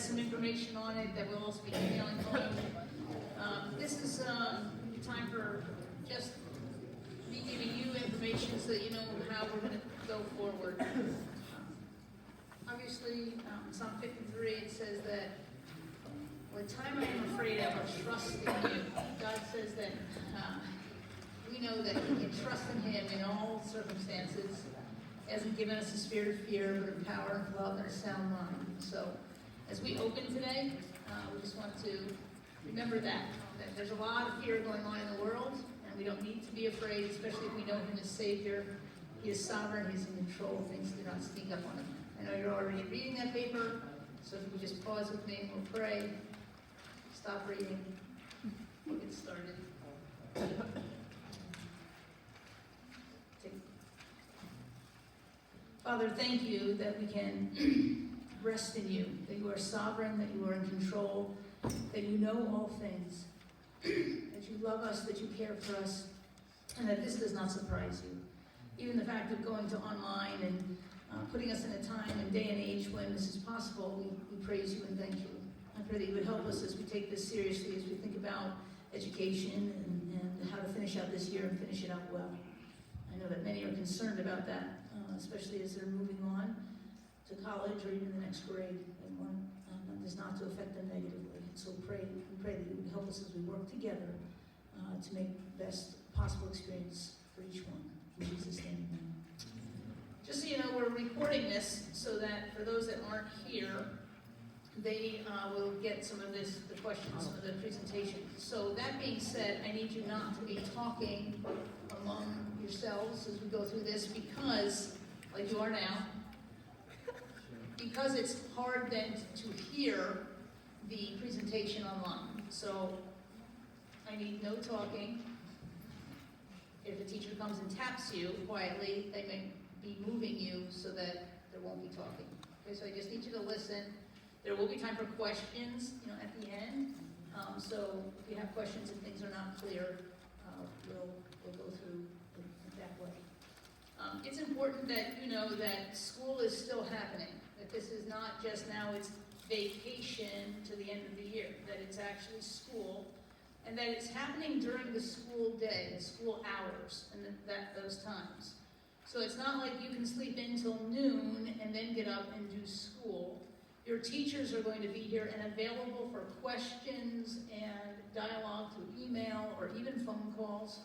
some information on it that we'll also be emailing home. This is time for just me giving you information so that you know how we're going to go forward. Obviously, Psalm 53, it says that, "When time I am afraid, I will trust in you." God says that we know that we can trust in Him in all circumstances. He hasn't given us a spirit of fear, but of power, love, and a sound mind. So, as we open today, we just want to remember that there's a lot of fear going on in the world, and we don't need to be afraid, especially if we know Him as Savior. He is sovereign. He's in control. Things do not sneak up on Him. I know you're already reading that paper, so if you just pause with me, we'll pray. Stop reading. We'll get started. Father, thank you that we can rest in you, that you are sovereign, that you are in control, that you know all things, that you love us, that you care for us, and that this does not surprise you. Even the fact of going to online and putting us in a time and day and age when this is possible, we praise you and thank you. I pray that you would help us as we take this seriously, as we think about education and how to finish out this year and finish it out well. I know that many are concerned about that, especially as they're moving on to college or even the next grade. They want this not to affect them negatively. And so we pray that you would help us as we work together to make the best possible experience for each one. In Jesus' name, amen. Just so you know, we're recording this so that for those that aren't here, they will get some of this, the questions, some of the presentation. So that being said, I need you not to be talking among yourselves as we go through this because, like you are now, because it's hard then to hear the presentation online. So I need no talking. If a teacher comes and taps you quietly, they may be moving you so that there won't be talking. Okay, so I just need you to listen. There will be time for questions, at the end. So if you have questions and things are not clear, we'll go through it that way. It's important that you know that school is still happening. That this is not just now it's vacation to the end of the year. That it's actually school, and that it's happening during the school day, the school hours, and those times. So it's not like you can sleep in till noon and then get up and do school. Your teachers are going to be here and available for questions and dialogue through email or even phone calls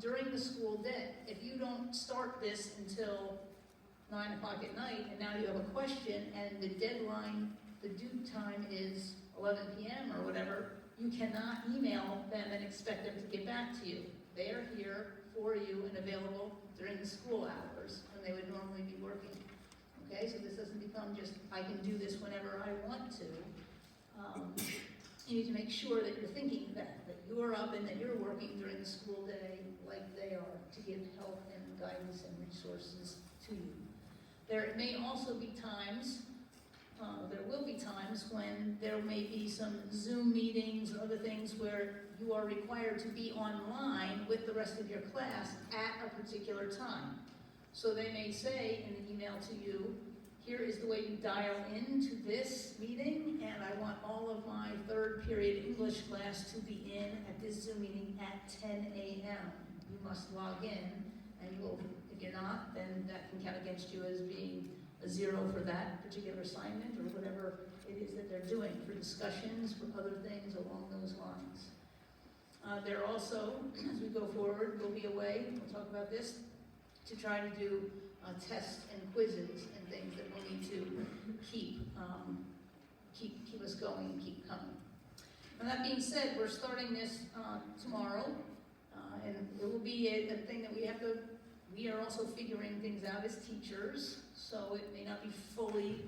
during the school day. If you don't start this until 9 o'clock at night and now you have a question and the deadline, the due time is 11 p.m. or whatever, you cannot email them and expect them to get back to you. They are here for you and available during the school hours when they would normally be working. Okay, so this doesn't become just, I can do this whenever I want to. You need to make sure that you're thinking that you're up and that you're working during the school day like they are to give help and guidance and resources to you. There may also be times, there will be times when there may be some Zoom meetings or other things where you are required to be online with the rest of your class at a particular time. So they may say in the email to you, here is the way you dial into this meeting, and I want all of my third period English class to be in at this Zoom meeting at 10 a.m. You must log in, and if you're not, then that can count against you as being a 0 for that particular assignment or whatever it is that they're doing for discussions, for other things along those lines. There also, as we go forward, will be a way, we'll talk about this, to try to do tests and quizzes and things that we'll need to keep us going and keep coming. Now that being said, we're starting this tomorrow, and it will be a thing that we are also figuring things out as teachers, so it may not be fully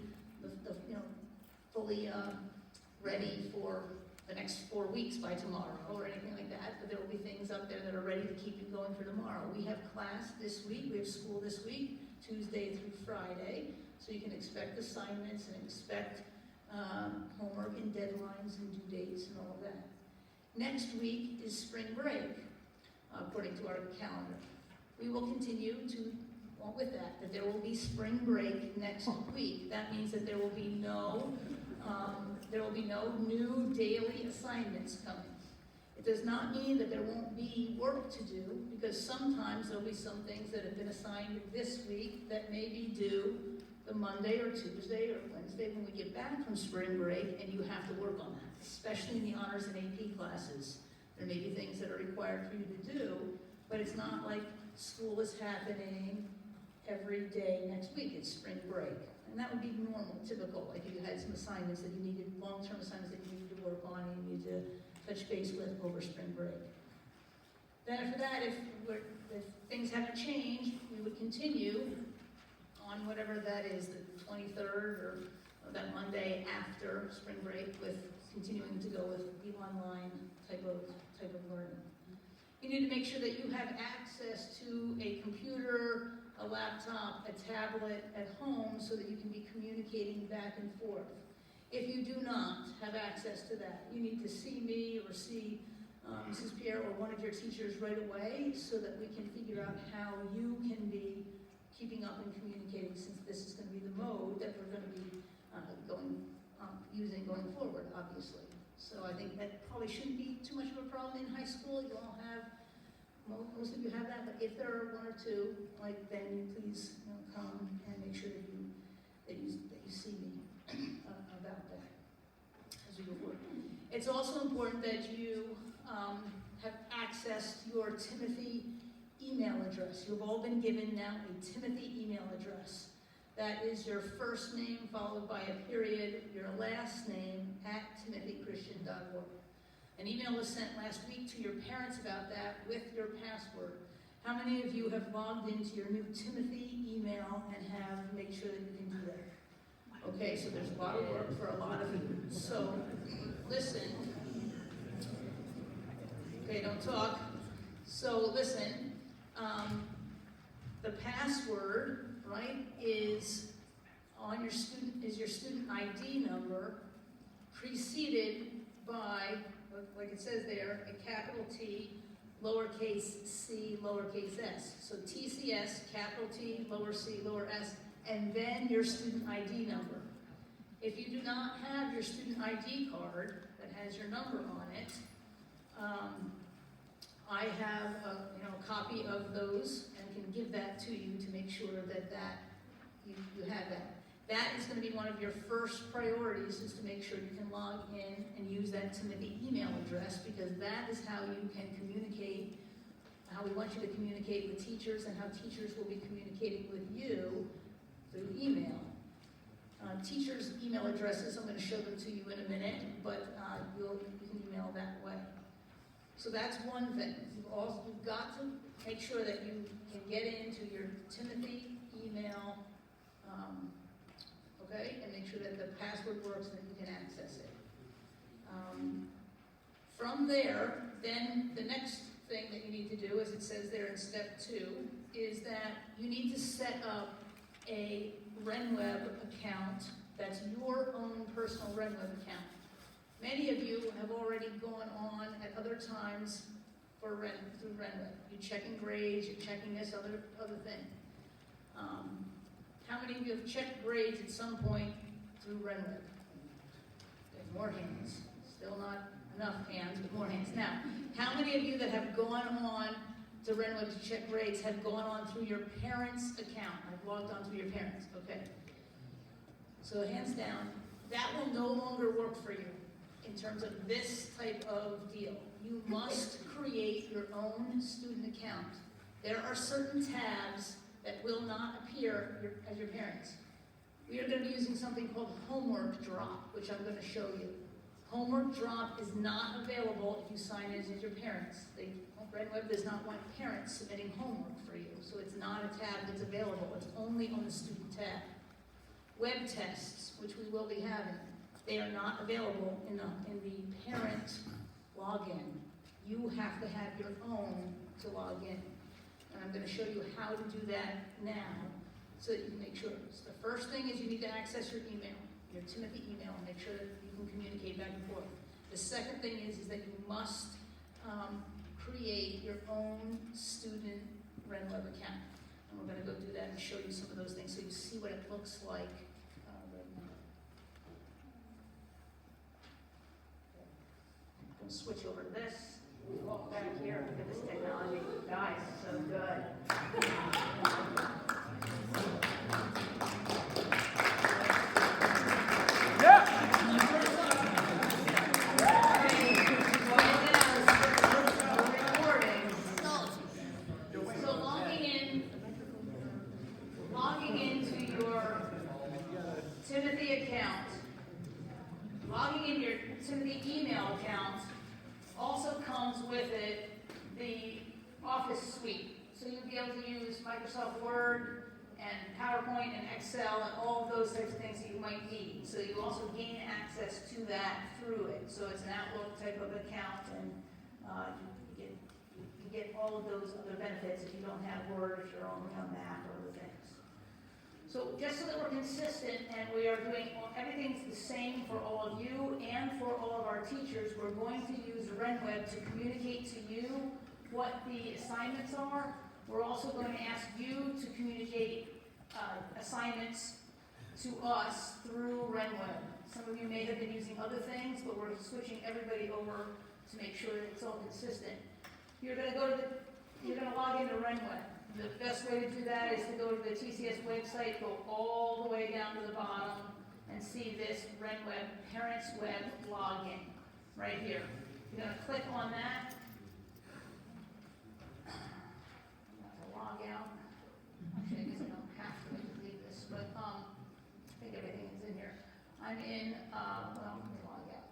ready for the next 4 weeks by tomorrow or anything like that, but there will be things up there that are ready to keep it going for tomorrow. We have class this week, we have school this week, Tuesday through Friday, so you can expect assignments and expect homework and deadlines and due dates and all of that. Next week is spring break, according to our calendar. We will continue to, with that there will be spring break next week. That means that there will be no There will be no new daily assignments coming. It does not mean that there won't be work to do, because sometimes there'll be some things that have been assigned this week that may be due the Monday or Tuesday or Wednesday when we get back from spring break, and you have to work on that, especially in the honors and AP classes. There may be things that are required for you to do, but it's not like school is happening every day next week. It's spring break. And that would be normal, typical, like if you had some assignments that you needed, long-term assignments that you needed to work on and you need to touch base with over spring break. Then after that, if things haven't changed, we would continue on whatever that is, the 23rd or that Monday after spring break, with continuing to go with the online type of learning. You need to make sure that you have access to a computer, a laptop, a tablet at home so that you can be communicating back and forth. If you do not have access to that, you need to see me or see Mrs. Pierre or one of your teachers right away so that we can figure out how you can be keeping up and communicating, since this is going to be the mode that we're going to be using going forward, obviously. So I think that probably shouldn't be too much of a problem in high school. You all have, most of you have that, but if there are one or two, like, then please come and make sure that you see me about that as we go forward. It's also important that you have access to your Timothy email address. You've all been given now a Timothy email address. That is your first name followed by a period, your last name at timothychristian.org. An email was sent last week to your parents about that with your password. How many of you have logged into your new Timothy email and have made sure that you can do that? Okay, so there's a lot of work for a lot of you. So, listen. Okay, don't talk. So, listen. The password, right, is on your student ID number, preceded by, like it says there, a capital T, lowercase c, lowercase s. So TCS, capital T, lower c, lower s, and then your student ID number. If you do not have your student ID card that has your number on it, I have a copy of those and can give that to you to make sure that you have that. That is going to be one of your first priorities, is to make sure you can log in and use that Timothy email address, because that is how you can communicate, how we want you to communicate with teachers, and how teachers will be communicating with you through email. Teachers' email addresses, I'm going to show them to you in a minute, but you can email that way. So that's one thing. You've got to make sure that you can get into your Timothy email, okay, and make sure that the password works and that you can access it. From there, then the next thing that you need to do, as it says there in step 2, is that you need to set up a RenWeb account that's your own personal RenWeb account. Many of you have already gone on at other times through RenWeb. You're checking grades, you're checking this other thing. How many of you have checked grades at some point through RenWeb? Okay, more hands. Still not enough hands, but more hands. Now, how many of you that have gone on to RenWeb to check grades have gone on through your parents' account? I've logged on through your parents, okay? So hands down. That will no longer work for you in terms of this type of deal. You must create your own student account. There are certain tabs that will not appear as your parents. We are going to be using something called Homework Drop, which I'm going to show you. Homework Drop is not available if you sign in as your parents. RenWeb does not want parents submitting homework for you, so it's not a tab that's available. It's only on the student tab. Web tests, which we will be having, they are not available in the parent login. You have to have your own to log in. And I'm going to show you how to do that now so that you can make sure. So the first thing is you need to access your email, your Timothy email, and make sure that you can communicate back and forth. The second thing is that you must create your own student RenWeb account. And we're going to go do that and show you some of those things so you see what it looks like right now. going to switch over to this. Walk back here. Look at this technology. Guys, so good. Logging in your Timothy email account also comes with it the Office suite. So you'll be able to use Microsoft Word and PowerPoint and Excel and all of those types of things that you might need. So you also gain access to that through it. So it's an Outlook type of account, and you get all of those other benefits if you don't have Word, if you're only on Mac or other things. So just so that we're consistent and we are doing everything's the same for all of you and for all of our teachers, we're going to use RenWeb to communicate to you what the assignments are. We're also going to ask you to communicate assignments to us through RenWeb. Some of you may have been using other things, but we're switching everybody over to make sure that it's all consistent. You're going to log into RenWeb. The best way to do that is to go to the TCS website, go all the way down to the bottom, and see this RenWeb Parents Web login right here. You're going to click on that. I'm going to log out. Actually, I guess I don't have to leave this, but I think everything is in here. I'm in, well, let me log out.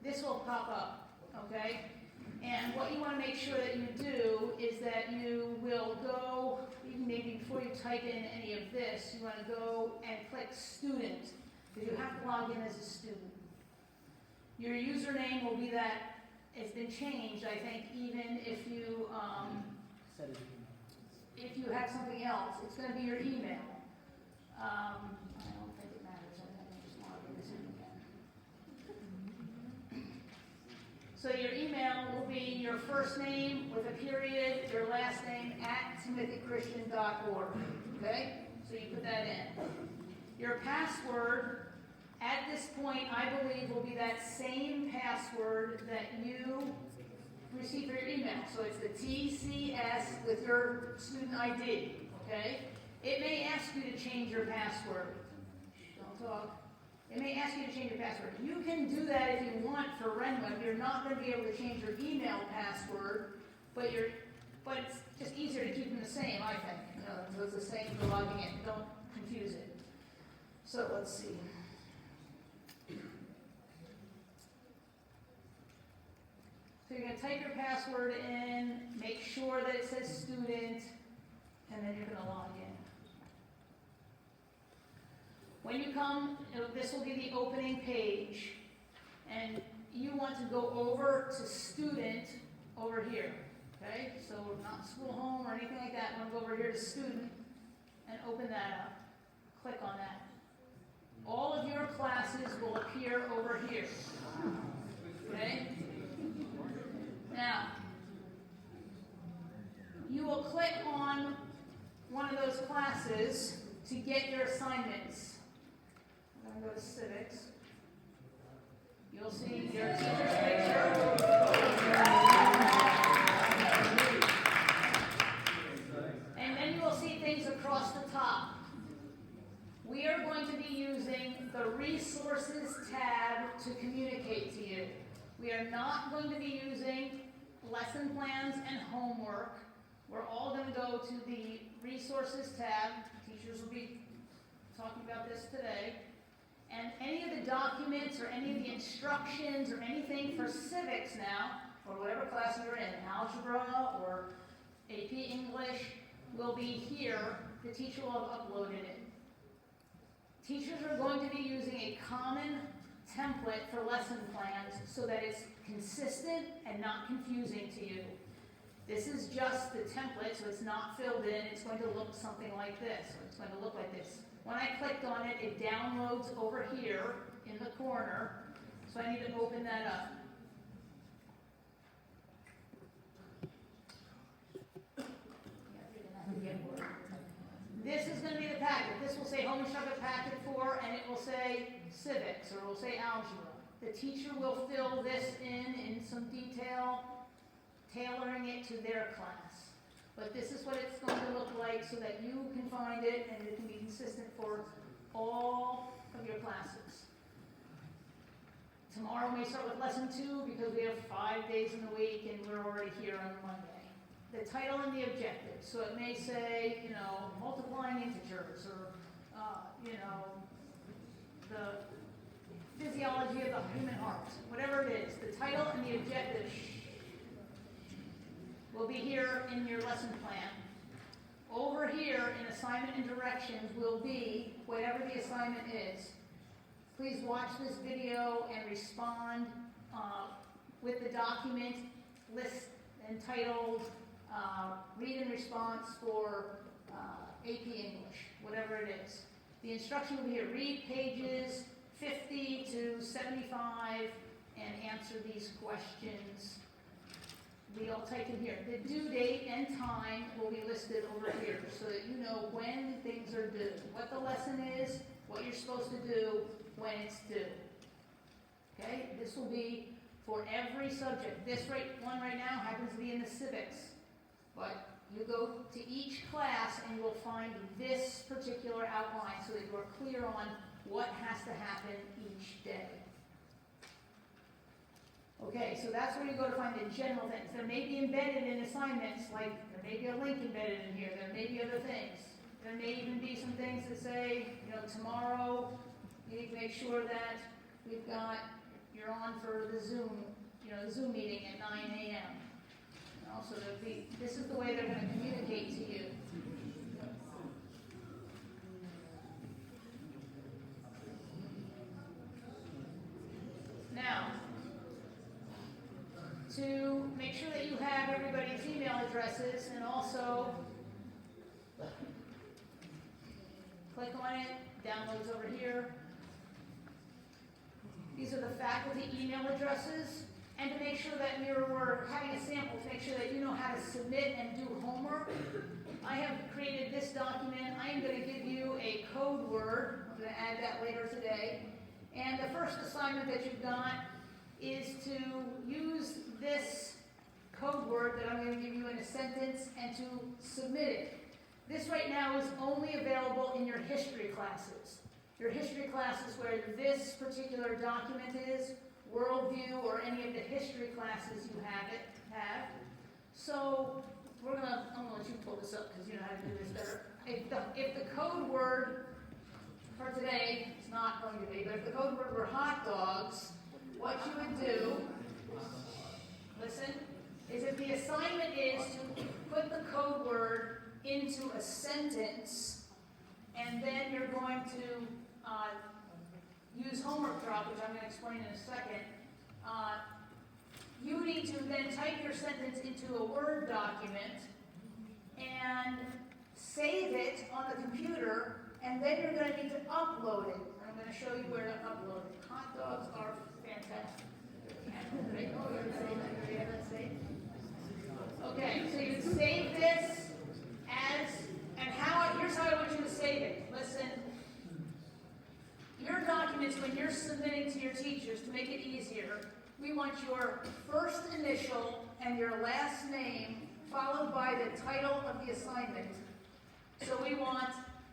This will pop up, okay? And what you want to make sure that you do is that you will go, even maybe before you type in any of this, you want to go and click student, because you have to log in as a student. Your username will be that, it's been changed, I think, even if you have something else, it's going to be your email. I don't think it matters, I think I just log in this in again. So your email will be your first name with a period, your last name at timothychristian.org. Okay? So you put that in. Your password, at this point, I believe, will be that same password that you receive for your email. So it's the TCS with your student ID. Okay? It may ask you to change your password. Don't talk. It may ask you to change your password. You can do that if you want for RenWeb. You're not going to be able to change your email password, but it's just easier to keep them the same, I think. So it's the same for logging in. Don't confuse it. So let's see. So you're going to type your password in, make sure that it says student, and then you're going to log in. When you come, this will be the opening page, and you want to go over to student over here, okay? So not school home or anything like that. You want to go over here to student and open that up. Click on that. All of your classes will appear over here, okay? Now, you will click on one of those classes to get your assignments. I'm going to go to civics. You'll see your teacher's picture. And then you will see things across the top. We are going to be using the Resources tab to communicate to you. We are not going to be using lesson plans and homework. We're all going to go to the Resources tab. Teachers will be talking about this today. And any of the documents or any of the instructions or anything for civics now, or whatever class you're in, algebra or AP English, will be here. The teacher will have uploaded it. Teachers are going to be using a common template for lesson plans so that it's consistent and not confusing to you. This is just the template, so it's not filled in. It's going to look something like this, or it's going to look like this. When I clicked on it, it downloads over here in the corner, so I need to open that up. This is going to be the packet. This will say home instructor packet 4, and it will say civics, or it will say algebra. The teacher will fill this in some detail, tailoring it to their class. But this is what it's going to look like so that you can find it and it can be consistent for all of your classes. Tomorrow we start with lesson 2 because we have 5 days in the week and we're already here on Monday. The title and the objective. So it may say, you know, multiplying integers or, you know, the physiology of the human heart. Whatever it is, the title and the objective will be here in your lesson plan. Over here in assignment and directions will be whatever the assignment is. Please watch this video and respond with the document list entitled Read and Response for AP English, whatever it is. The instruction will be here. Read pages 50 to 75 and answer these questions. We all typed in here. The due date and time will be listed over here so that you know when things are due, what the lesson is, what you're supposed to do, when it's due. Okay? This will be for every subject. This one right now happens to be in the civics. But you go to each class and you will find this particular outline so that you are clear on what has to happen each day. Okay, so that's where you go to find the general things. There may be embedded in assignments, like there may be a link embedded in here. There may be other things. There may even be some things that say, you know, tomorrow you need to make sure that you're on for the Zoom, you know, the Zoom meeting at 9 a.m. Also, this is the way they're going to communicate to you. Now, to make sure that you have everybody's email addresses and also click on it, downloads over here. These are the faculty email addresses. And to make sure that we're having a sample, to make sure that you know how to submit and do homework, I have created this document. I am going to give you a code word. I'm going to add that later today. And the first assignment that you've got is to use this code word that I'm going to give you in a sentence and to submit it. This right now is only available in your history classes. Your history classes where this particular document is, worldview, or any of the history classes you have. So I'm gonna let you pull this up because you know how to do this better. If the code word for today, it's not going to be, but if the code word were hot dogs, what you would do, listen, is if the assignment is to put the code word into a sentence, and then you're going to use homework drop, which I'm going to explain in a second. You need to then type your sentence into a Word document and save it on the computer, and then you're going to need to upload it. And I'm going to show you where to upload it. Hot dogs are fantastic. Okay, so you save this as, and here's how I want you to save it. Listen. Your documents, when you're submitting to your teachers, to make it easier, we want your first initial and your last name followed by the title of the assignment. So we want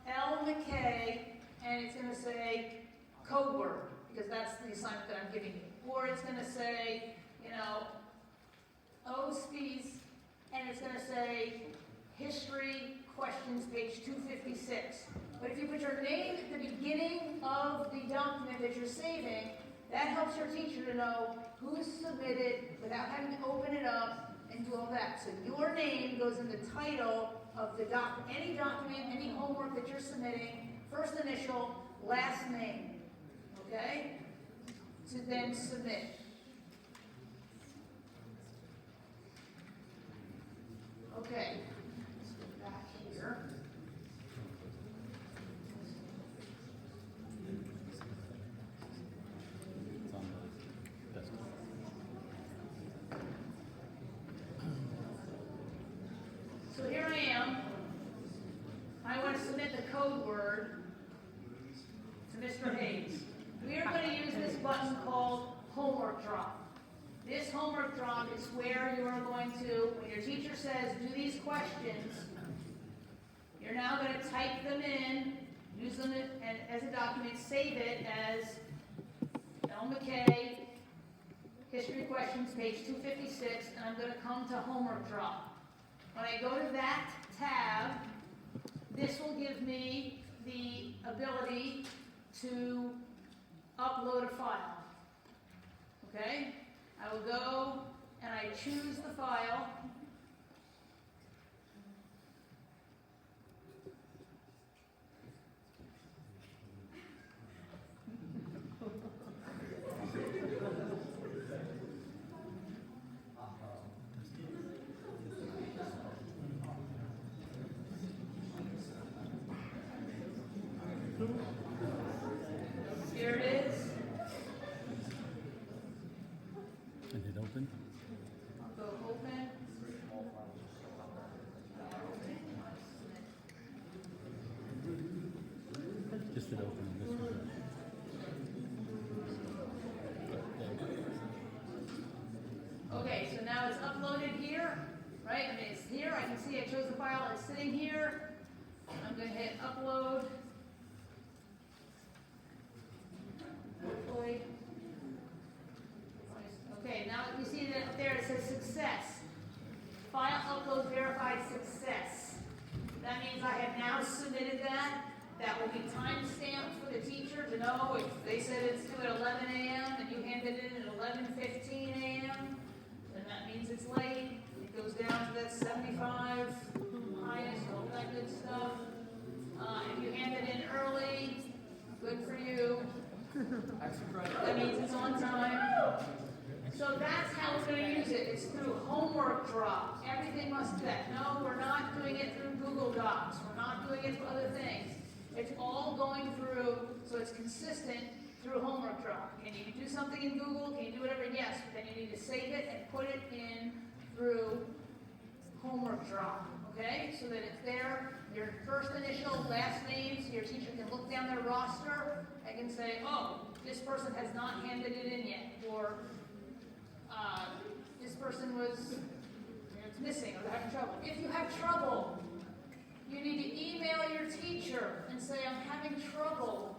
L. McKay, and it's going to say code word, because that's the assignment that I'm giving you. Or it's going to say, you know, OSPs, and it's going to say history questions, page 256. But if you put your name at the beginning of the document that you're saving, that helps your teacher to know who's submitted without having to open it up and do all that. So your name goes in the title of the any document, any homework that you're submitting, first initial, last name, okay? To then submit. Okay, let's go back here. So here I am. I want to submit submit the code word to Mr. Hayes. We are going to use this button called Homework Drop. This homework drop is where you are going to, when your teacher says, do these questions, you're now going to type them in, use them as a document, save it as L. McKay, History Questions, page 256, and I'm going to come to Homework Drop. When I go to that tab, this will give me the ability to upload a file. Okay? I will go and I choose the file. Here it is. Is it open? I'll go open. Just it open. This one. Okay, so now it's uploaded here, right? I mean, it's here. I can see I chose the file. It's sitting here. I'm going to hit upload. Hopefully. Okay, now you see that up there it says success. File upload verified success. That means I have now submitted that. That will be time stamped for the teacher to know if they said it's due at 11 a.m. and you handed it in at 11:15 a.m., then that means it's late. It goes down to that 75 highest, all that good stuff. If you hand it in early, good for you. That means it's on time. So that's how we're going to use it. It's through Homework Drop. Everything must do that. No, we're not doing it through Google Docs. We're not doing it through other things. It's all going through, so it's consistent through Homework Drop. Can you do something in Google? Can you do whatever? Yes. But then you need to save it and put it in through Homework Drop. Okay? So that it's there. Your first initial, last names, your teacher can look down their roster and can say, oh, this person has not handed it in yet. Or this person was it's missing or they're having trouble. If you have trouble, you need to email your teacher and say, I'm having trouble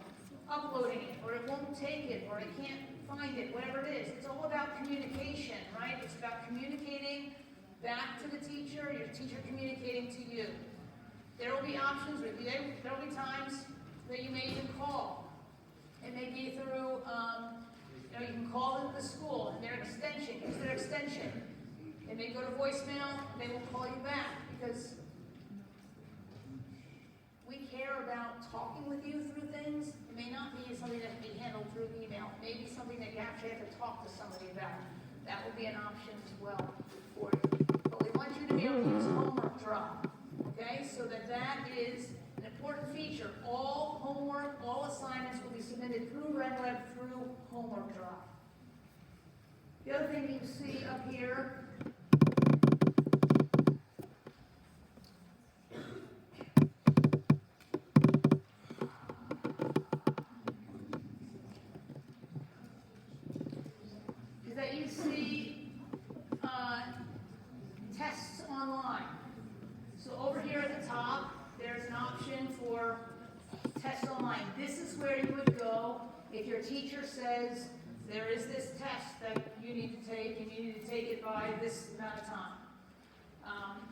uploading it, or it won't take it, or I can't find it, whatever it is. It's all about communication, right? It's about communicating back to the teacher, your teacher communicating to you. There will be options, there will be times that you may even call. It may be through, you can call into the school and their extension, use their extension. They may go to voicemail, they will call you back because we care about talking with you through things. It may not be something that can be handled through email. It may be something that you actually have to talk to somebody about. That will be an option as well for you. But we want you to be able to use Homework Drop. Okay, so that is an important feature. All homework, all assignments will be submitted through RenWeb through Homework Drop. The other thing you see up here is that you see tests online. So over here at the top, there's an option for tests online. This is where you would go if your teacher says there is this test that you need to take and you need to take it by this amount of time.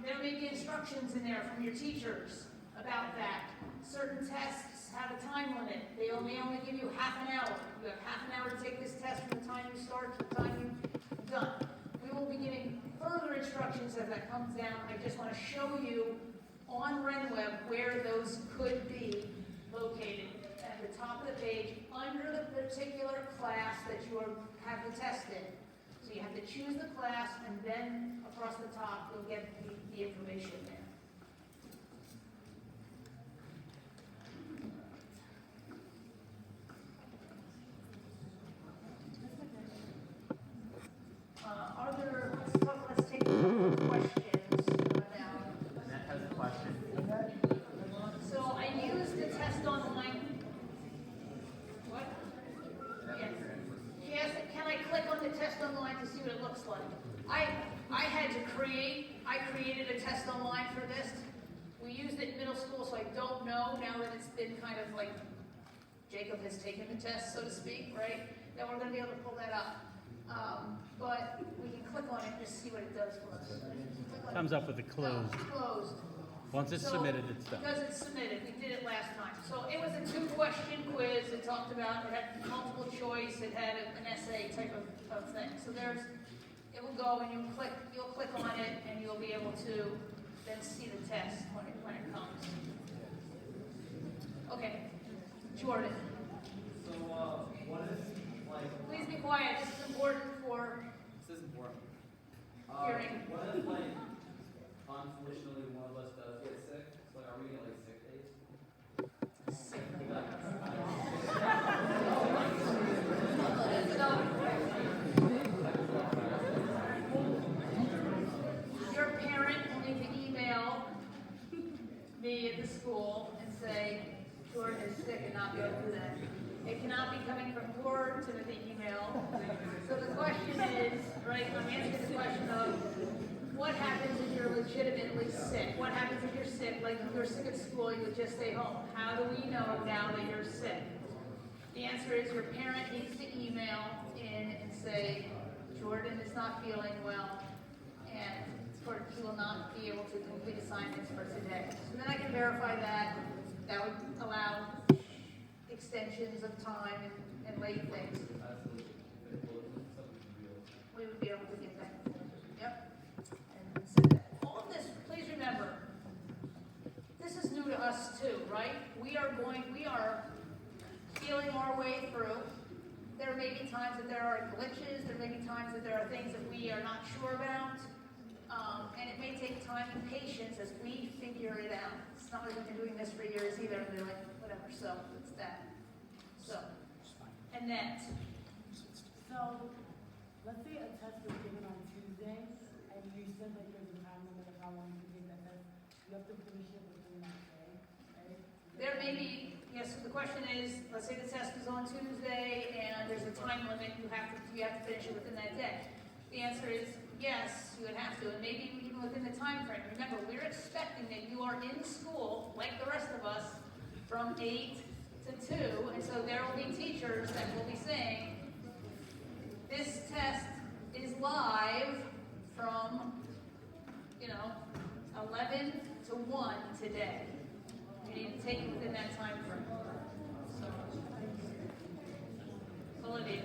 There may be instructions in there from your teachers about that. Certain tests have a time limit. They may only give you half an hour. You have half an hour to take this test from the time you start to the time you're done. We will be giving further instructions as that comes down. I just want to show you on RenWeb where those could be located. At the top of the page, under the particular class that you have the test in. So you have to choose the class, and then across the top, you'll get the information there. Let's take a couple of questions now. Annette has a question. So I use test online. What? Yes. She asked, can I click on the test online to see what it looks like? I created a test online for this. We used it in middle school, so I don't know now that it's been kind of like Jacob has taken the test, so to speak, right? Then we're going to be able to pull that up. But we can click on it and just see what it does for us. Comes up with the closed. No, closed. Once it's submitted, it's done. Because it's submitted, we did it last time. So it was a 2-question quiz. It talked about, it had multiple choice, it had an essay type of thing. So it will go and you'll click on it and you'll be able to then see the test when it comes. Okay, Jordan. So, what if, like... Please be quiet, this is important for This is important. hearing. What if, like, unfortunately one of us does get sick? So, like, are we gonna, like, sick days? Your parent will need to email me at the school and say, Jordan is sick and not be able to do that. It cannot be coming from your Timothy email. So the question is, right, I'm answering the question of what happens if you're legitimately sick? What happens if you're sick? Like if you're sick at school, you would just stay home. How do we know now that you're sick? The answer is your parent needs to email in and say, Jordan is not feeling well, and he will not be able to complete assignments for today. So then I can verify that. That would allow extensions of time and late things. We would be able to get that. Yep. And so that. All of this, please remember, this is new to us too, right? We are feeling our way through. There may be times that there are glitches, there may be times that there are things that we are not sure about, and it may take time and patience as we figure it out. It's not like we've been doing this for years either, and they're like, whatever, so it's that. So, Annette. So, let's say a test was given on Tuesday, and you said that there's a time limit of how long you can take that test. You have to finish it within that day, right? There may be, yes, so the question is, let's say the test is on Tuesday and there's a time limit, you have to finish it within that day. The answer is yes, you would have to, and maybe even within the time frame. Remember, we're expecting that you are in school, like the rest of us, from 8 to 2, and so there will be teachers that will be saying, this test is live from, 11 to 1 today. You need to take it within that time frame. So, Olivia.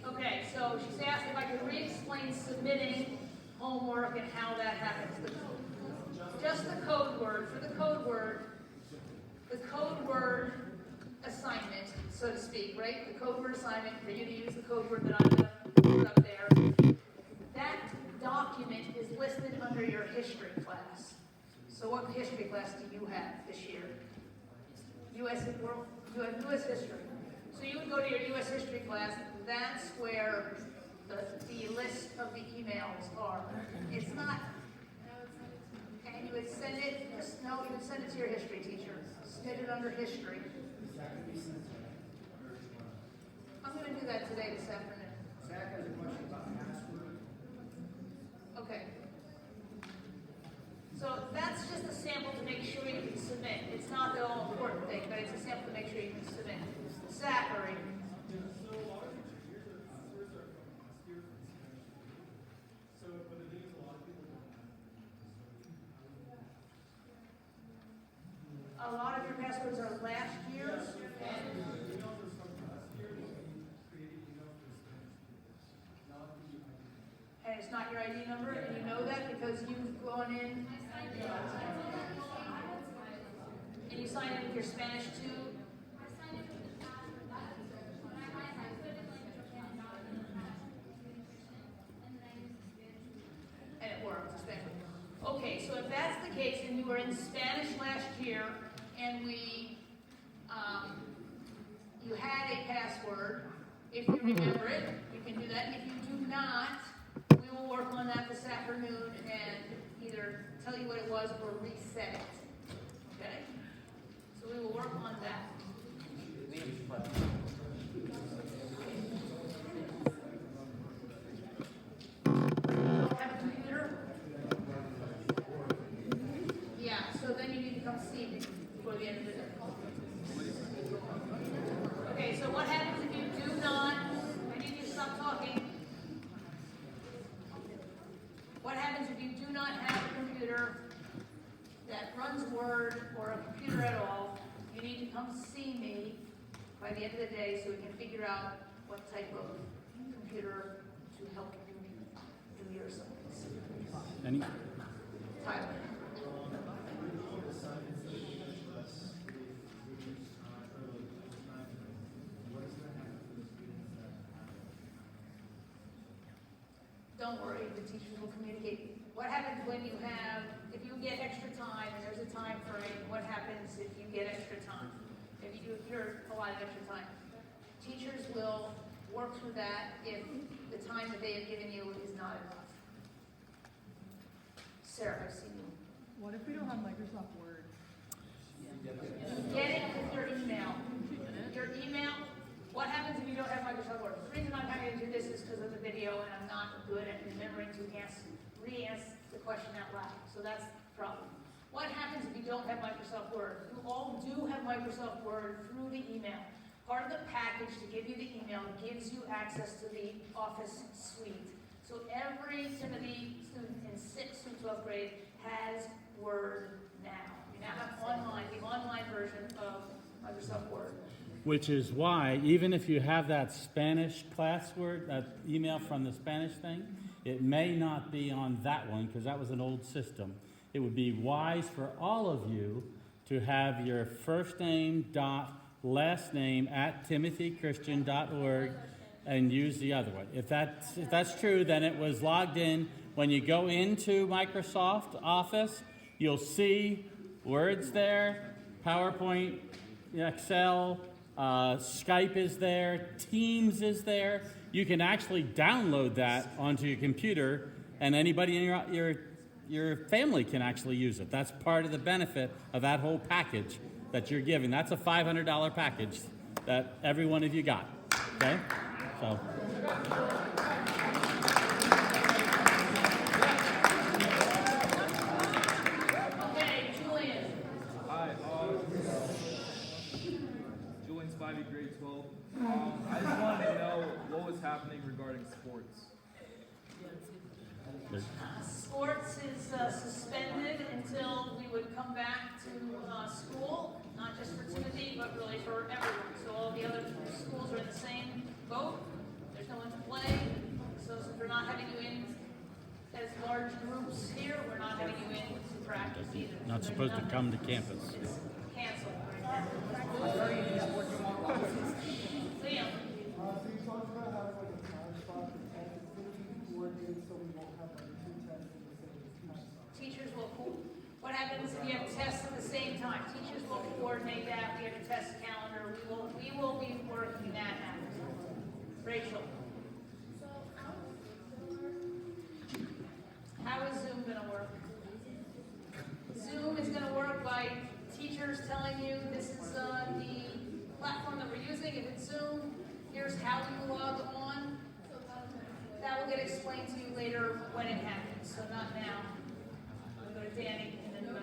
Okay, so she's asked if I could re-explain submitting homework and how that happens. Just the code word. For the code word assignment, so to speak, right? The code word assignment, for you to use the code word that I'm going to put up there. That document is listed under your history class. So what history class do you have this year? U.S. history. So you would go to your U.S. history class. That's where the list of the emails are. It's not, and you would send it, you would send it to your history teacher. Submit it under history. I'm going to do that today, this afternoon. Zach has a question about password. Okay. So that's just a sample to make sure you can submit. It's not the all important thing, but it's a sample to make sure you can submit. Zachary. So a lot of your passwords are from last year from Spanish. So, but the thing is, a lot of people don't have them. A lot of your passwords are last year's. Emails are from last year, but we created emails for Spanish people. Not the ID. And it's not your ID number, and you know that because you've gone in and you sign in with your Spanish too. And it worked. Okay, so if that's the case, and you were in Spanish last year, and you had a password, if you remember it, you can do that. If you do not, we will work on that this afternoon either tell you what it was or reset it. Okay? So we will work on that. Have a computer? Yeah, so then you need to come see me before the end of the day. Okay, so what happens if you do not, I need you to stop talking. What happens if you do not have a computer that runs Word or a computer at all? You need to come see me by the end of the day so we can figure out what type of computer to help you do your assignments. Any, Tyler. Don't worry, the teachers will communicate. What happens when you have, if you get extra time, and there's a time frame, what happens if you get extra time? If you do, you're a lot of extra time. Teachers will work through that if the time that they have given you is not enough. Sarah, I've seen you. What if we don't have Microsoft Word? Get it with your email. Your email, what happens if you don't have Microsoft Word? The reason I'm having to do this is because of the video and I'm not good at remembering to re-answer the question out loud. So that's the problem. What happens if you don't have Microsoft Word? You all do have Microsoft Word through the email. Part of the package to give you the email gives you access to the Office suite. So every Timothy student in 6th through 12th grade has Word now. You now have the online version of Microsoft Word. which is why, even if you have that Spanish classwork, that email from the Spanish thing, it may not be on that one because that was an old system. It would be wise for all of you to have your first name dot last name at timothychristian.org and use the other one. If that's true, then it was logged in. When you go into Microsoft Office, you'll see Word's there, PowerPoint, Excel, Skype is there, Teams is there. You can actually download that onto your computer, and anybody in your family can actually use it. That's part of the benefit of that whole package that you're giving. That's a $500 package that every one of you got. Okay? So. Okay, Julian. Hi, Julian Spivey, grade 12. I just wanted to know what was happening regarding sports. Sports is suspended until we would come back to school, not just for Timothy, but really for everyone. So all the other schools are in the same boat. There's no one to play. So since we're not having you in as large groups here, we're not having you in to practice either. Not supposed to come to campus. It's canceled right now. Liam. So you talked about having like a time slot for tests. It's going to be coordinated so we won't have like 2 tests in the same time slot. Teachers will, what happens if you have tests at the same time? Teachers will coordinate that, we have a test calendar, we will be working that out. Rachel? How is Zoom gonna work? Zoom is gonna work by teachers telling you this is the platform that we're using. If it's Zoom, here's how you log on. That will get explained to you later when it happens, so not now. We'll go to Danny and then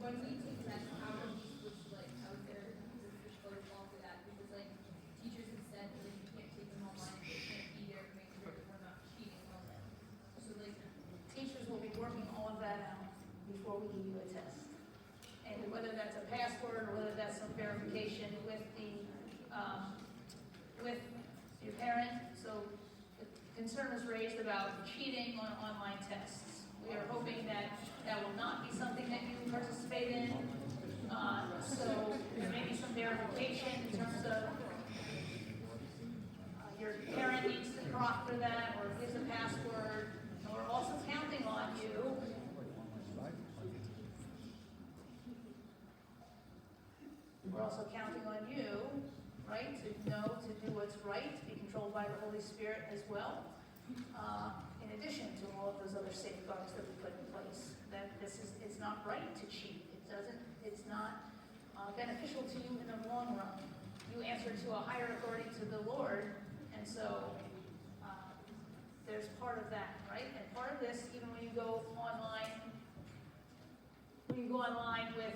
when we take tests, how are we supposed to how is there protocol for that? Because teachers have said that you can't take them online if they can't be there to make sure that we're not cheating on them. So teachers will be working all of that out before we give you a test. And whether that's a password or whether that's some verification with with your parent. So the concern was raised about cheating on online tests. We are hoping that that will not be something that you participate in. So there may be some verification in terms of your parent needs to proctor that or gives a password. And we're also counting on you. We're also counting on you, right, to know to do what's right, to be controlled by the Holy Spirit as well. in addition to all of those other safeguards that we put in place. That this is, it's not right to cheat. It's not beneficial to you in the long run. You answer to a higher authority, to the Lord, and so there's part of that, right? And part of this, even when you go online with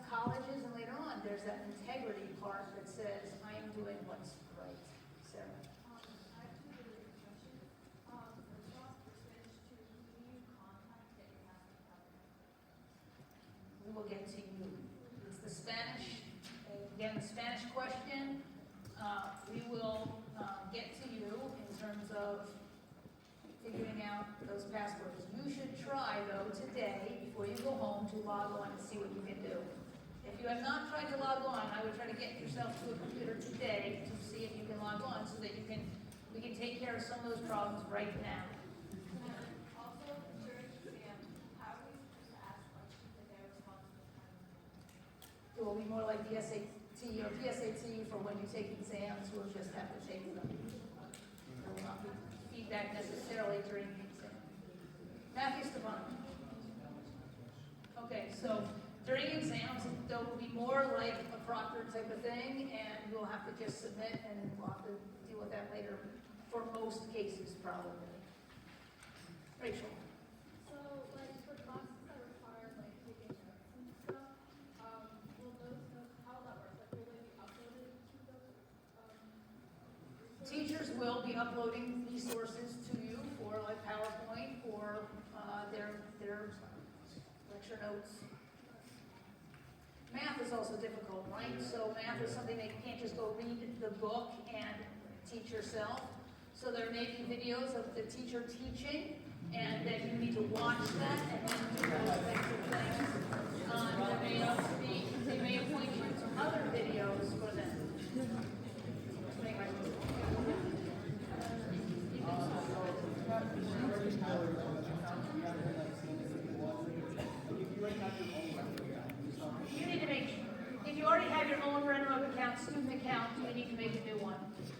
colleges and later on, there's that integrity part that says, I am doing what's right. Sarah? I have two related questions. First off, for Spanish 2, who do you contact that you have to help? We will get to you. It's the Spanish, again, the Spanish question. We will get to you in terms of figuring out those passwords. You should try, though, today, before you go home, to log on and see what you can do. If you have not tried to log on, I would try to get yourself to a computer today to see if you can log on so that we can take care of some of those problems right now. Also, during exam, how are we supposed to ask questions if they're responsible for It will be more like the SAT or PSAT for when you take exams. We'll just have to take them. There will not be feedback necessarily during the exam. Matthew Stefano. Okay, so during exams, there will be more like a proctor type of thing, and you'll have to just submit, and we'll have to deal with that later for most cases, probably. Rachel. So, like, for classes that require, like, taking notes and stuff, will those notes, how will that work? Like, will they be uploaded to those, resources? Teachers will be uploading resources to you for like PowerPoint or their lecture notes. Math is also difficult, right? So math is something that you can't just go read the book and teach yourself. So there may be videos of the teacher teaching, and that you need to watch that and then do those types of things. There may also be, they may appoint you to other videos for them. Anyway. You need to make, if you already have your own Renrock account, student account, you need to make a new one.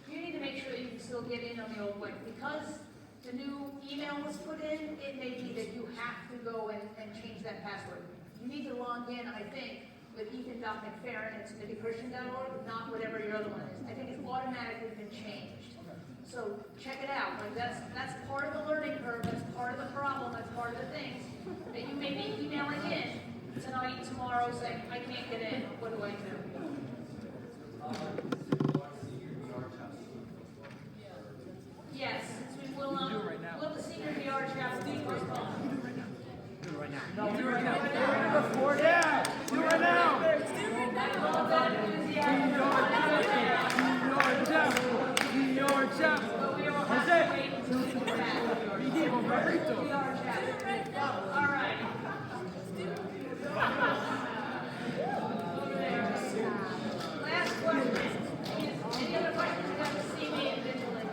You need to make sure that you can still get in on the old way. Because the new email was put in, it may be that you have to go and change that password. You need to log in, I think, with Ethan.McFerrin at SmithlyChristian.org, not whatever your other one is. I think it's automatically been changed. So check it out. Like that's part of the learning curve, that's part of the problem, that's part of the things that you may be emailing in tonight, tomorrow, saying, I can't get in, what do I do? Yes, since we will not, will the senior VR chapel be postponed? Do it right now. Do it right now. Yeah, do it right now. All that enthusiasm. Your chapel. But we will have to wait until we get back. VR chapel. All right. Last question. Any other questions you have to see me individually?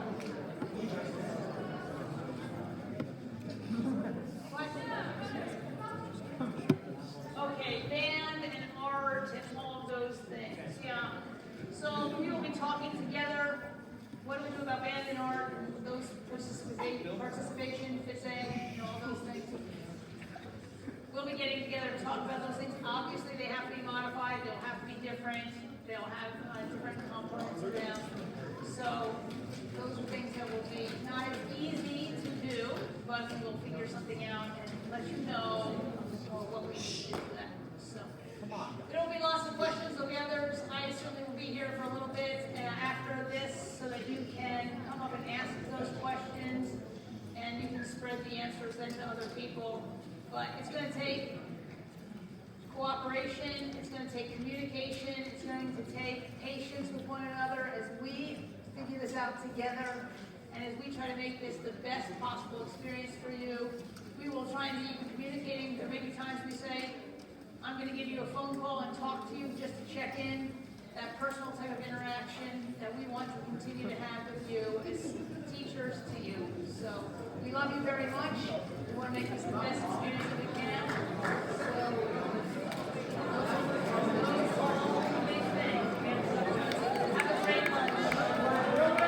Okay, band and art and all of those things, yeah. So we will be talking together. What do we do about band and art, those participation, FISA, all those things? We'll be getting together to talk about those things. Obviously, they have to be modified, they'll have to be different, they'll have different components to them. So those are things that will be not as easy to do, but we will figure something out and let you know what we need to do for that. So there will be lots of questions, there'll be others. I certainly will be here for a little bit after this so that you can come up and ask those questions and you can spread the answers then to other people. But it's going to take cooperation, it's going to take communication, it's going to take patience with one another as we figure this out together and as we try to make this the best possible experience for you. We will try and be communicating. There may be times we say, I'm going to give you a phone call and talk to you just to check in, that personal type of interaction that we want to continue to have with you as teachers to you. So we love you very much. We want to make this the best experience that we